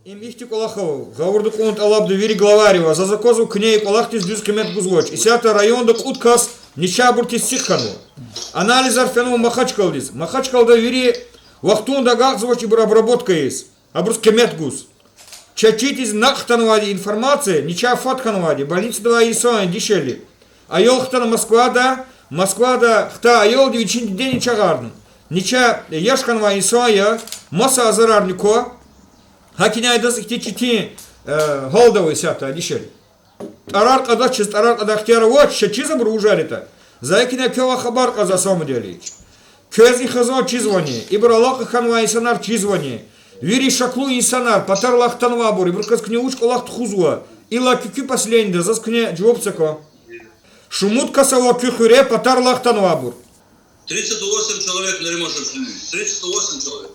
Им ихти колахов, говорду конт алабду вири главарева, за заказу к ней колахтис дюз кемет гузлоч. И сята районда куткас ничабуртис сиххану. Анализ арфену махачкалдис. Махачкалда вири вахтун да гахзвоч и обработка есть. Абрус кемет гуз. Чачитис нахтанвади информация, нича фатханвади, больница два исоя дишели. Айолхтана Москва да хта айол девичин день чагарну. Нича яшханва исоя, маса азарарнико. Хакиняйдас ихтичити голдовый сята дишели. Тарар кадачис, тарар кадахтяра вот, чиза бружарита. Зайкиня кёва хабар каза саму делич. Кёзи хазо чизвани, ибралаха ханва исанар чизвани. Вири шаклу инсанар, патар лахтанва бури, брказ кне учко лахт хузуа. Ила кюкю последний, зас кне джобцако. Шумут касаво кюхюре, патар лахтанва бур. 38 человек на ремонт. 38 человек.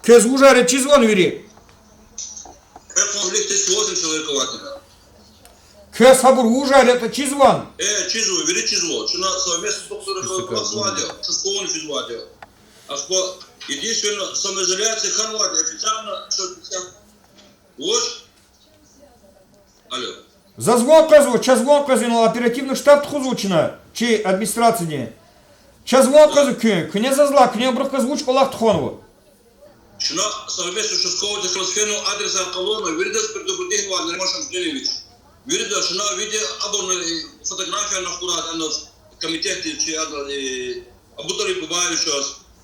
Кёз ужаре чизван вири. Конфликт 38 человек ватина. Кёз хабур ужаре это чизван. Чизу, вири чизу. Чуна совместно с доктором Асвадио, чувствовали физвадио. А что единственно самоизоляция ханвади официально что вот. Алло. За звон казу, час звон казу, оперативный штаб хузучина, чи администрации. Час звон казу кне зазла, кне брка звучка лахтхонву. Чуна совместно с школой трансферну адреса колонны, виридас предупредить вас, не можем Клевич. Виридас, чуна виде абон фотография на вкурат, оно комитете чи абутали побавишь.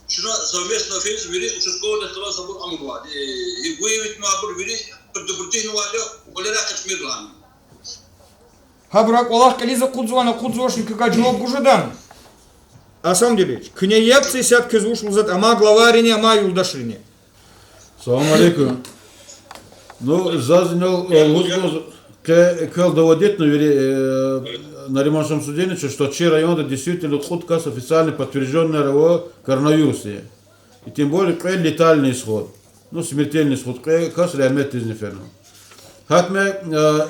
Шуна совместно фейс вири участковый трансфер забор амугвад. И выявить мабур вири предупредить вас, более качмирлан. Хабрак Аллах кализа кудзвана кудзвошника гаджиоб гужадан. А самом деле, кне епцы сят кызуш лузат, ама главарине, ама юлдашрине. Салам алейкум. Ну, зазнал лузгоз, кел доводит на ремонтном суде, что че район действительно хуткас официально подтвержденный РО коронавирусе. И тем более летальный исход. Ну, смертельный исход, кас реамет из неферно. Хакме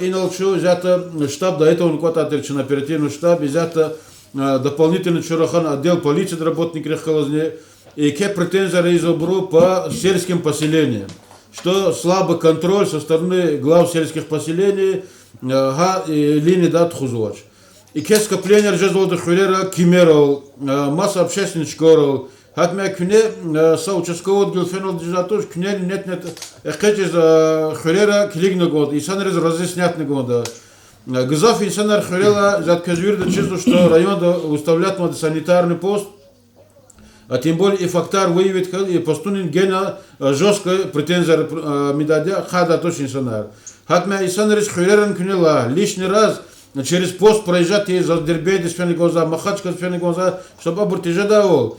иналчу взято штаб, до этого он куда-то отречен оперативный штаб, взято дополнительный чурахан отдел полиции, работник Рехалазне, и ке претензия реизобру по сельским поселениям, что слабый контроль со стороны глав сельских поселений, линии дат хузуач. И ке скопление ржезолда хулера кимеров, масса общественных шкоров, Хакме кне соучастковый отдел фенол дежатуш кне нет эхкетис хулера клигна год и санрез разъяснятный года. Гзаф и санар хулера заткажвир да чисто что район уставлят мод санитарный пост, а тем более и фактор выявит и постунин гена жесткая претензия медадя хада точно санар. Хакме и санрез хулеран кнела лишний раз через пост проезжать и за дербей фенегоза махачка фенегоза чтобы обуртежа давал.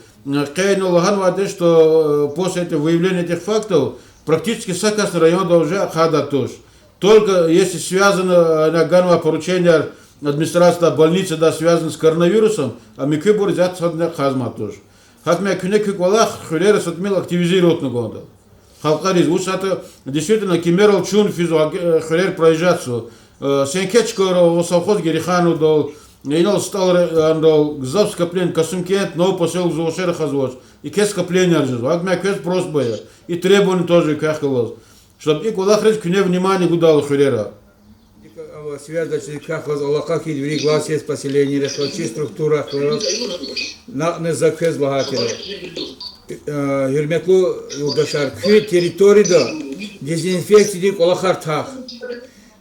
Кайну лаган ваде, что после этого выявления этих фактов практически сакас района уже хада тоже. Только если связано на ганва поручение администрации больницы да связано с коронавирусом, а мы кибур взять хазма тоже. Хакме кюнекик валах хулера сотмил активизировать на года. Халкариз, уж это действительно кимерал чун физу хулер проезжаться. Сенкечко в совхоз Герихану дал. Инал стал андал гзав скопление Касымкент, но поселок Золошера хазвоч. И кес скопление аржез. Агмя кес просьба и требования тоже кахалоз. Чтобы и куда хрить кне внимание гудал хулера. Связать кахалоз Аллаха хидвери глаз есть поселение, решочи структура на закез богатера. Юрметлу Югашар кю территории да дезинфекции дик Аллахар тах.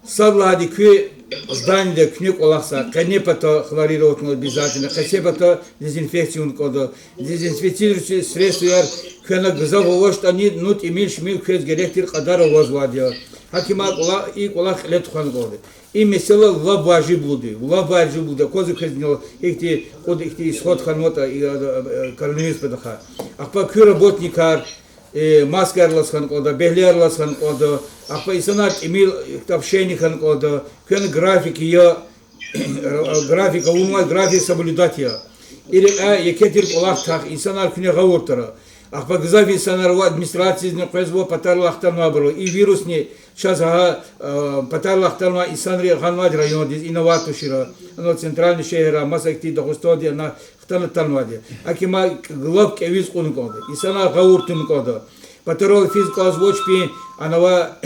Саблади кю здание книг Аллаха, канепата хлорировать обязательно, хасебата дезинфекцию кода, дезинфицирующие средства, кена гзавовошт они нут имел шмил кез геректир кадар возвадя. Хакимат Аллах и Аллах лет хан годы. И mesela лабажи буды, козы хезнил, ихти код ихти исход ханота и коронавирус педаха. Ахпа кю работникар маскар ласхан кода, бехлер ласхан кода, а по исанат имел общение хан кода, кен графики я графика умай график соблюдать я. Или якетир Аллах так исанар кне гауртара. А по гзави исанар администрации не произвел патар лахтан набрал и вирус не сейчас патар лахтан исанри ханвад район из инноватушира, оно центральный шehra масакти до гостодия на хтан танваде. Акима глав кевиз кун кода, исанар гауртун кода. Патерол физика озвучки, анова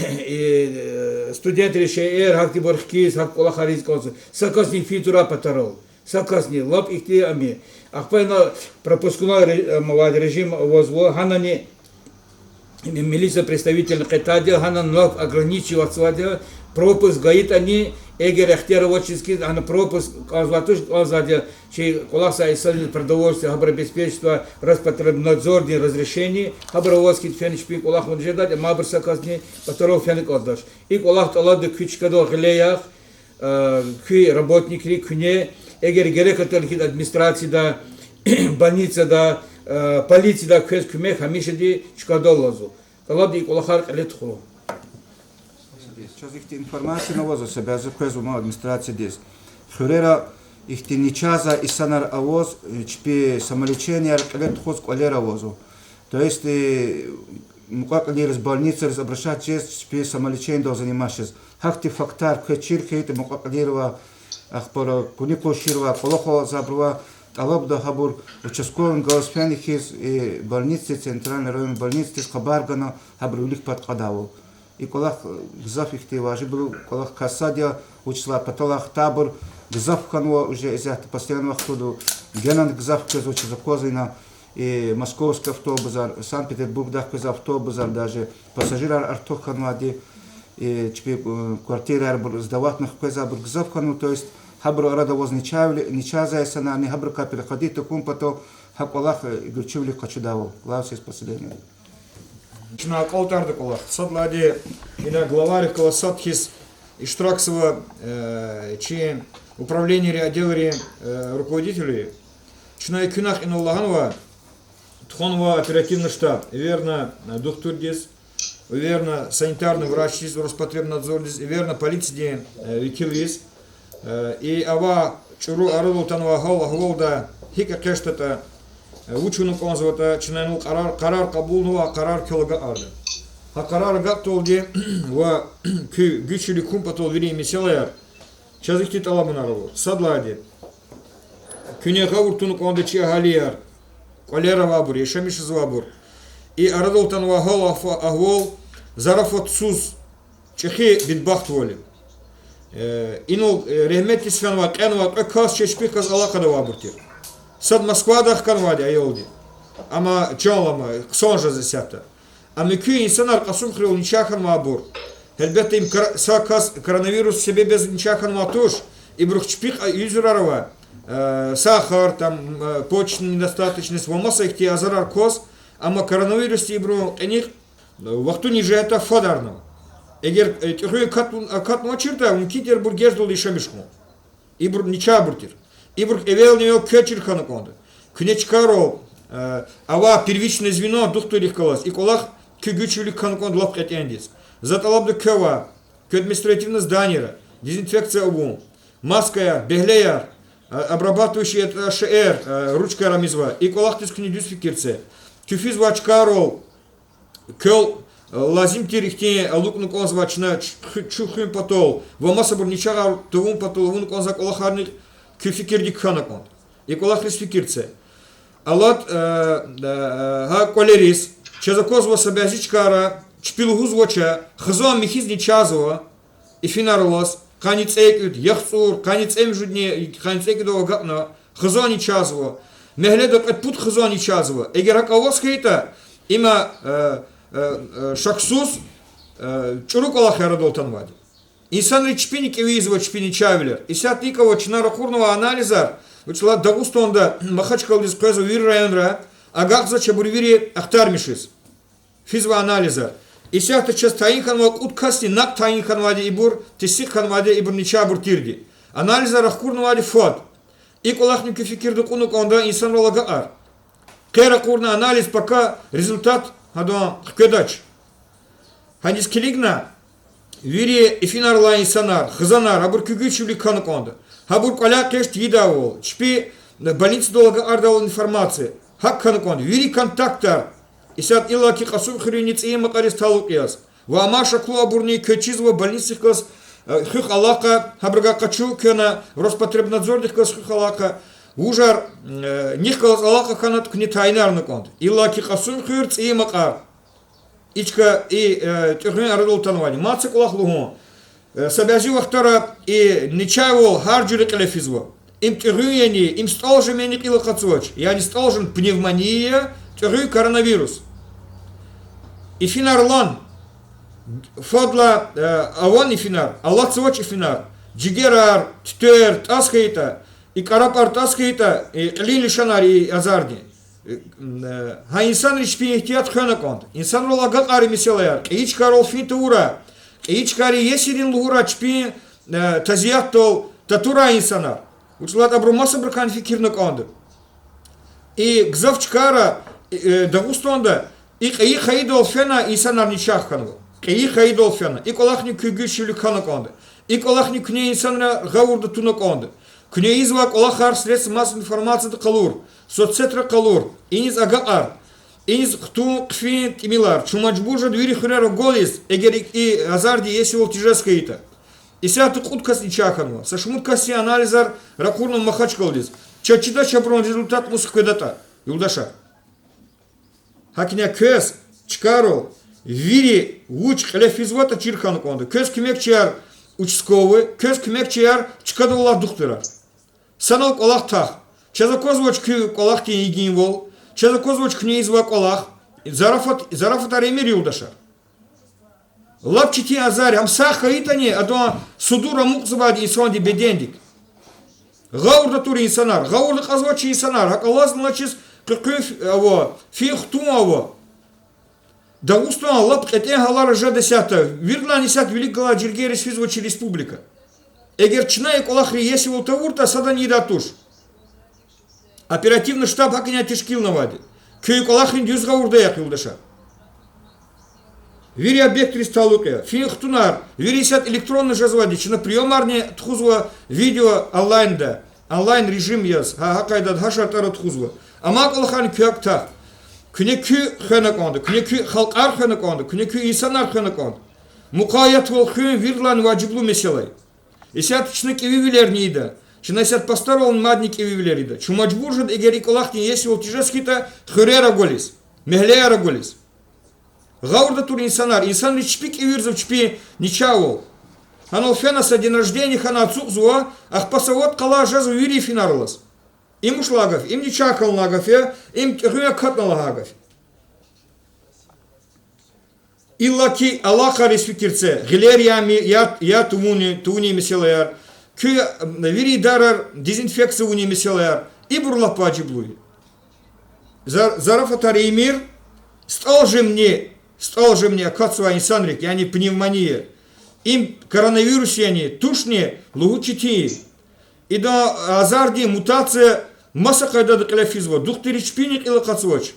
студент решеер, хакти борхкис, хак колахариз консу. Сакасни фитура патерол. Сакасни, лап ихти ами. Ахпайна пропускной режим возвол, ханани милиция представитель Китая, ханан лап ограничиваться, пропуск гаит они, эгер ахтеровоческий, ана пропуск казватуш, казадя, чей коласа и сальный продовольствие, хабробеспечество, Роспотребнадзорные разрешения, хаброводский феншпик, колах он ждать, мабр саказни, паторов феник отдаш. И колах талады кючкадо глеях, ки работники, кне, эгер герекаталхит администрации да, больница да, полиция да, квест кюме, хамишади, чкадолазу. Талады и колахар летхо. Сейчас их информация на воз себя заказывала администрация здесь. Хурера их ничаза и санар авоз, чпи самолечение аркалет хоз колера возу. То есть как они из больницы обращаться, чпи самолечение до занимаешься. Хакти фактар кчирке это мукалирова ахпара кунико ширва колохо забрва талабда хабур участковый госпиталь из больницы центральной районной больницы с Хабаргана хабрулих подкадавал. И колах гзаф их те важи был, колах касадия учила потолах табор, гзаф ханва уже из этого постоянного ходу, генан гзаф кез учил закозина, и московский автобазар, Санкт-Петербург да кез автобазар даже, пассажир артох ханвади, и чпи квартира арбур сдаватных кез арбур гзаф хану, то есть хабру арада воз ничаза эсана, не хабру капер ходит, таком потом хаколах игрчивли качудаву, главное спасение. На алтарда колах. Садлади и на главарь колосатхис и штраксова чи управление отделы руководителей. Чина кюнах и налаганова тхонова оперативный штаб. Верно доктор здесь, верно санитарный врач здесь, Роспотребнадзор здесь, верно полиция викил здесь. И ава чуру арулу танова голда хика кештата ученый конзавата чинайнул карар кабулнува карар килога арда. Ха карар гаттолди ва гүчили кумпатол вири миселаяр. Чазихти таламунарову. Садлади. Кюне кавуртуну конда чи галияр. Колера вабур, ешамиш звабур. И арадол танва галафа агвол зарафот суз чехи битбахт воли. Инул рехмети сфянва кенва кас чешпи каз алакада вабуртир. Сад Москвадах канвади айолди. Ама чалама ксонжа засята. Ами күй инсанар касум хрил ничахан мабур. Элбетте им сакас коронавирус себе без ничахан матуш. И брухчпих юзурарова. Сахар, там почечная недостаточность, вамаса их те азарар кос. Ама коронавирус и бру эних вахту ниже это фадарно. Эгер тюрю катну черта, он китер бургеждул и шамишку. И бру ничабуртир. Ибр эвел него кечир ханаконда. Кнечкаро, ава первичное звено духтурих колас. И колах кюгючили ханаконд лап этендис. Заталабда кева, к административное здание, дезинфекция обум, маска, беглеяр, обрабатывающий это ШР, ручка рамизва. И колах тис книдюс фикирце. Кюфиз вачкаро, кел лазим тирихте, лукну конзвачна, чухим потол, вамаса бурничара, тувун потол, вун конзак олахарник. Кюфикирдик ханакон. И колах фикирце. Алат ха колерис, чезакозва собязичкара, чпилгузвоча, хазуам михизни чазова, и финарлос, каниц экют, яхцур, каниц эмжудне, каниц экютова гапна, хазуани чазова, мегледок отпут хазуани чазова. Эгерак авос хейта, има шаксус, чуру колах ярадол танвади. Инсан речпиники визва чпини чавлер. И сят никого чинара курного анализа, вычла дагустонда махачкал из козу вир районра, агак за чабурвири ахтармишис. Физва анализа. И сят час таинханва уткасти нак таинханвади ибур, тисик ханвади ибур ничабур тирди. Анализа рахкурнвади фот. И колахники фикирду кунук онда инсан ролагаар. Кера курна анализ пока результат хадуан хкедач. Ханис килигна. Вири эфинарлай санар, хазанар, абур кюгючули канаконда. Абур коля кешт едавол. Чпи больница долго ардавал информация. Хак канаконда. Вири контактар. Исят илаки касум хрюниц и макарис талукиас. Вамаша клу абурни кючизва больницы класс хых алака, хабрага качу кена, Роспотребнадзорных класс хых алака. Ужар них класс алака канат кни тайнар наконда. Илаки касум хрюниц и макар. ичка и тюрьме арадол танвани. Мацик лахлугу. Сабяжи вахтара и нечаевол харджурик элефизво. Им тюрьмени, им столжемени пилохацоч. Я не столжен пневмония, тюрьмы коронавирус. И финарлан. Фодла авон и финар. Аллах цоч и финар. Джигерар, тюр, таскаита. И карапар таскаита. И лили шанари и азарди. Ha insan hiçbir ihtiyaç könakond. İnsan rola gakari miselayar. Hiç karol fin tuura. Hiç kari yesirin luhura hiçbir taziyat tol tatura insana. Uçlat abrumasa brkan fikirne kondu. И гзавчкара дагусtonda и кайи хайдол фена insanlar nişah kanı. Кайи хайдол фена. И колахни kügüşülü kanı kondu. И колахни küne insanlara gavurdu tunu kondu. Küne izvak olahar sredств массовой информации kalur. Соцсетра kalur. İniz agaar. İniz кту кфин тимилар. Чумачбужа двери хрера голис. Эгерик и азарди если ол тяжескаита. И сяту куткас ничаханва. Сашмут каси анализар ракурном махачкалдис. Чачида чаброн результат мускведата. Юлдаша. Хакиня көз чкаро вири уч клефизвота чирхан конду. Көз кимекчияр участковый, көз кимекчияр чкадола дуктора. Санал колах тах. Чазакозвоч кü колах ти игин вол. Чазакозвоч кнеизва колах. Зарафат аремир юлдаша. Лапчити азари амсаха итани адо судура мукзвади исонди бедендик. Гаурда тури инсанар, гаурда казвачи инсанар, хакалаз значит кыкыф аво, фихтум аво. Дагустан лап этен халара жадесята, вирла несят великого Джиргерис физвачи республика. Эгерчина и колахри если волтавурта сада не датуш. Оперативный штаб хакиня тишкил навади. Кюй колахрин дюз гаурда як юлдаша. Вири объект ристалуке, финхтунар, вири сят электронный жазвади, чина приемарне тхузва видео онлайнда, онлайн режим яз, хакайдад хашатара тхузва. Ама колхан кюакта, күне кю хэнаконды, күне кю халкар хэнаконды, күне кю инсанар хэнаконды. Мукаят вол хэн вирлан ваджиблу меселай. И сят чина кививилер нида, чина сят постарол мадни кививилерида. Чумачбуржад эгери колахтин если вол тижескита хырера голис, мехлеера голис. Гаурда тур инсанар, инсан личпик и вирзов чпи ничао. Оно фенаса день рождения хана цукзуа, ах пасавод кала жазу вири финарлас. Им ушлагов, им ничакал лагофе, им рюя катналагов. Иллаки Аллаха респектирце, гилериями я туни меселаяр, кю вири дарар дезинфекция уни меселаяр, и бурлапа джиблуи. Зарафатари мир, стал же мне кацва инсанрик, я не пневмония. Им коронавирус я не тушне, лугучити. И до азарди мутация масса кайда до каляфизва. Духтери чпиник или кацвоч.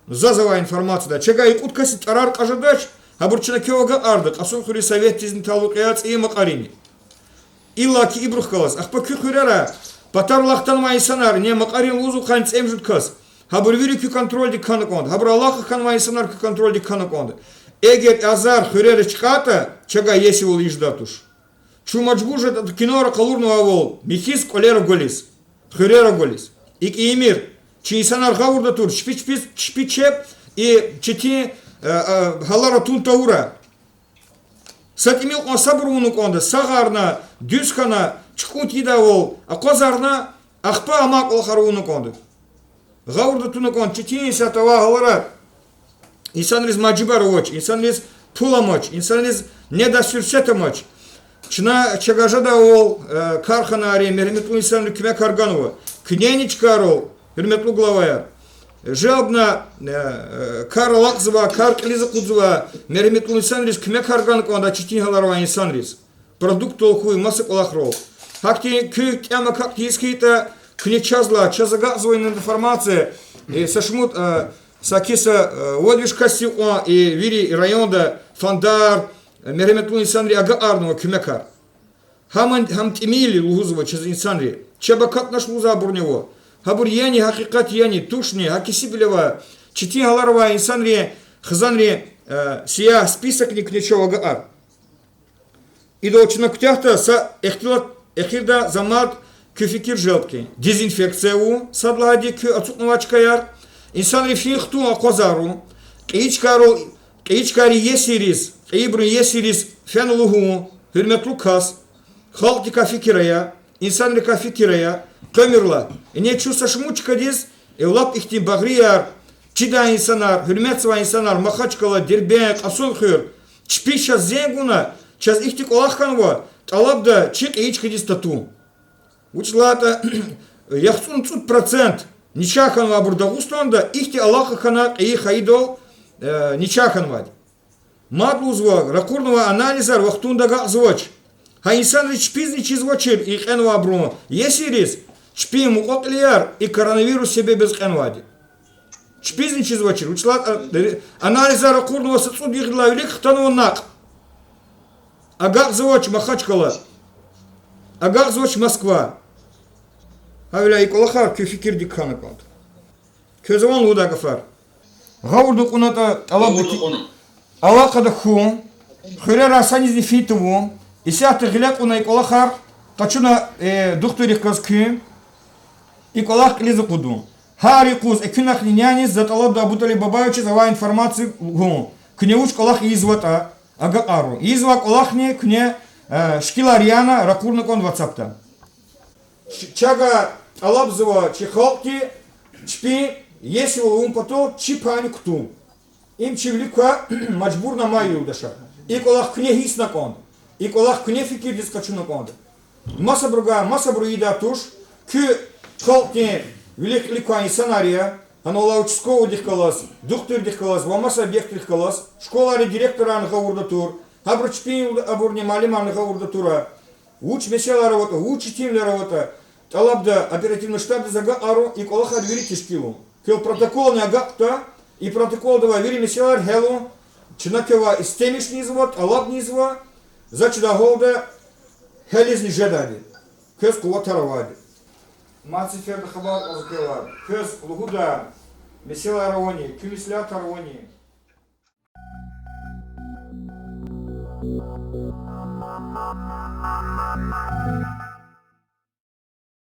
Зазова информация да. Чега и уткаси тарар кажадач, а бурчина кеога ардак, а сон хури совет тизн талукаяц и макарини. Иллаки ибрухкалас. Ах па кюхурера, патар лахтанма инсанар, не макарин лузу ханц эмжуткас. Хабр вири кü контроль dik kanı kondu. Hабр Allah'ı kanma insanlar kü kontrol dik kanı kondu. Eğer azar hürere çıkata, çega yesi ol ijdatuş. Çu macbur da kinora kalurnu avol. Mihis kolera golis. Hürere golis. İk emir. Çi insanlar gavurda tur. Şpi çep i çeti halara tun taura. Satimi on sabr unu kondu. Sağarna, düzkana çıkut yidavol. A kozarna ahpa amak ol harunu kondu. Гаурда тунакон читини сатава галара. Инсан лиз маджибар оч, инсан лиз пуламоч, инсан лиз недасюрсетамоч. Чина чагажада ол карханари мерметлу инсан кюме карганова. Кненичкарол, мерметлу главая. Жалобна кар лакзва, кар клиза кудзва, мерметлу инсан лиз кюме карганкон да читини галарова инсан лиз. Продукт олхуй масык олахрол. Хакти кю тяма как тискита кнечазла, чазагазовая информация, и сашмут сакиса водвишкаси и вири районда фандар, мереметлу инсанри агаарного кюмекар. Хам тимили лугузова чаз инсанри, чабакат наш луза бурнево. Хабур яни, хакикат яни, тушни, хакисибилева, чити галарова инсанри, хазанри, сия список не кнечего гаар. И до чинактяхта са эхирда замат Küfikir jeltki, dezinfekciju, sadladi kü atsuknavaçka yar, insan rifihtu akozaru, iç karo Qeyçkari yesiriz, qeybri yesiriz fenuluhu, hürmetlu kas, halkika fikiraya, insanlika fikiraya, kömürla. Ne çusa şmuçka diz, evlap ihti bagriyar, çida insanlar, hürmetsva insanlar, mahaçkala, dirbek, asun hür, çpişa zenguna, çaz ihtik olahkan va, talabda çik qeyçka diz tatu. Uçlata, yaxsun 30%, ничахан ва бурдагустанда ихти Аллаха хана и хайдо ничахан вади. Мадлузва ракурнова анализар вахтундага звоч. Ха инсан чпизни чизвочер и хенва бруно. Есирис чпи муqotliyar и коронавирус себе без хенвади. Чпизни чизвочер. Учлат анализар ракурнова сцуд иглавлик хтанова нак. Агак звоч Махачкала. Агак звоч Москва. Havla ikolakar köfikir dikkanı kaldı. Közavan luda gafar. Gavurdu kunata alabdı alakada hu. Hıra rasanizni fituvu. İsyahtı gilak una ikolakar. Kaçuna doktorik kaz kü. Ikolak lizu kudu. Хари куз экюнах линянис заталаб да бутали бабаючи зава информацию гу. Кне уч колах извата ага ару. Изва колахне кне шкилариана ракурна кон ватсапта. Чага алабзова чехалки чпи если ум пото чипани кту. Им чивлика маджбурна маю даша. И колах кне хисна кон. И колах кне фикир дискачуна кон. Маса бруида туш кü халки великлика инсанария, анола учскову дихкалас, доктор дихкалас, вамаса объект дихкалас, школари директора анхаурдатур, абручпин абурни малима анхаурдатура, уч месела работа, учитель работа, талабда оперативный штаб зага ару и колаха двери тишкилу. Кел протокол не агакта и протокол дава вери меселар хелу, чинакева истемиш низват, алаб низва, зачда голда хелизни жедади, кез кулатаравади. Мациферда хабар озгела, кез лугуда, месела раони, кюмисля тарони.